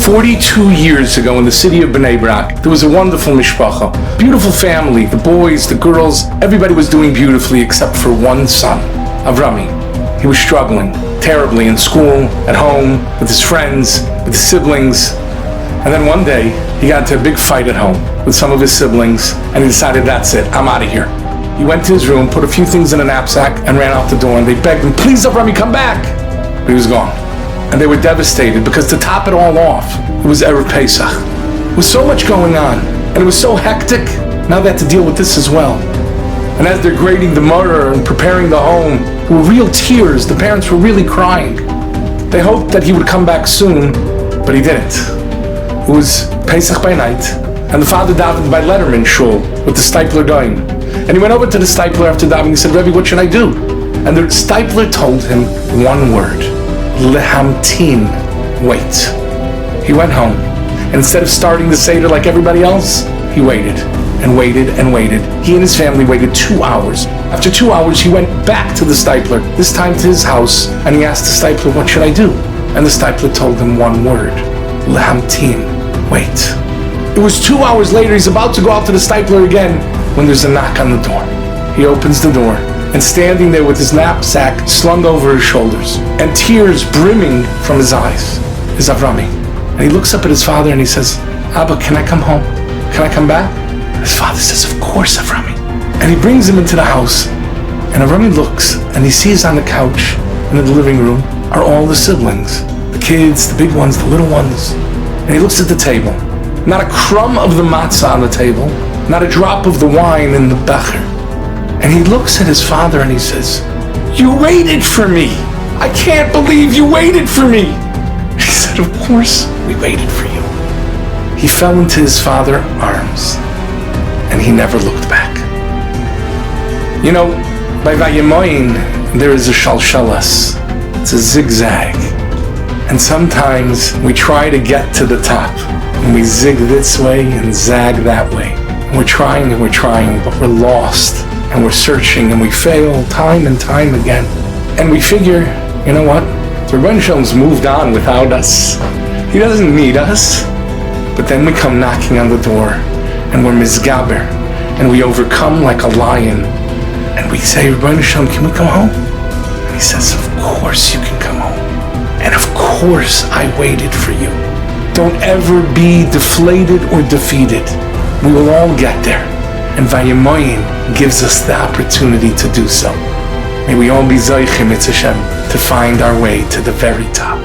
42 years ago in the city of Bnei Brak, there was a wonderful mishpacha, beautiful family, the boys, the girls, everybody was doing beautifully except for one son, Avrami. He was struggling terribly in school, at home, with his friends, with his siblings. And then one day, he got into a big fight at home with some of his siblings, and he decided, that's it, I'm out of here. He went to his room, put a few things in a knapsack, and ran out the door, and they begged him, please Avrami, come back. But he was gone. And they were devastated because to top it all off, it was Erev Pesach. There was so much going on, and it was so hectic. Now they had to deal with this as well. And as they're grading the murder and preparing the home, there were real tears. The parents were really crying. They hoped that he would come back soon, but he didn't. It was Pesach by night, and the father davened by Letterman Shul with the Stipler Doim. And he went over to the Stipler after davening and said, Rebbe, what should I do? And the Stipler told him one word. Lehamtin, wait. He went home, and instead of starting the Seder like everybody else, he waited and waited and waited. He and his family waited 2 hours. After 2 hours, he went back to the Stipler, this time to his house, and he asked the Stipler, what should I do? And the Stipler told him one word, Lehamtin, wait. It was 2 hours later, he's about to go out to the Stipler again, when there's a knock on the door. He opens the door, and standing there with his knapsack slung over his shoulders and tears brimming from his eyes is Avrami. And he looks up at his father and he says, Abba, can I come home? Can I come back? And his father says, of course, Avrami. And he brings him into the house, and Avrami looks and he sees on the couch in the living room are all the siblings, the kids, the big ones, the little ones. And he looks at the table. Not a crumb of the matzah on the table, not a drop of the wine in the becher. And he looks at his father and he says, you waited for me. I can't believe you waited for me. He said, of course we waited for you. He fell into his father's arms and he never looked back. You know, by Vayemoyin, there is a shalshalas. It's a zigzag. And sometimes we try to get to the top and we zig this way and zag that way. And we're trying, but we're lost. And we're searching and we fail time and time again. And we figure, you know what? The Rebbeinu Shalom's moved on without us. He doesn't need us. But then we come knocking on the door and we're mizgaber and we overcome like a lion. And we say, Rebbeinu Shalom, can we come home? And he says, of course you can come home. And of course I waited for you. Don't ever be deflated or defeated. We will all get there. And Vayemoyin gives us the opportunity to do so. May we all be Zoichim, It's Hashem, to find our way to the very top.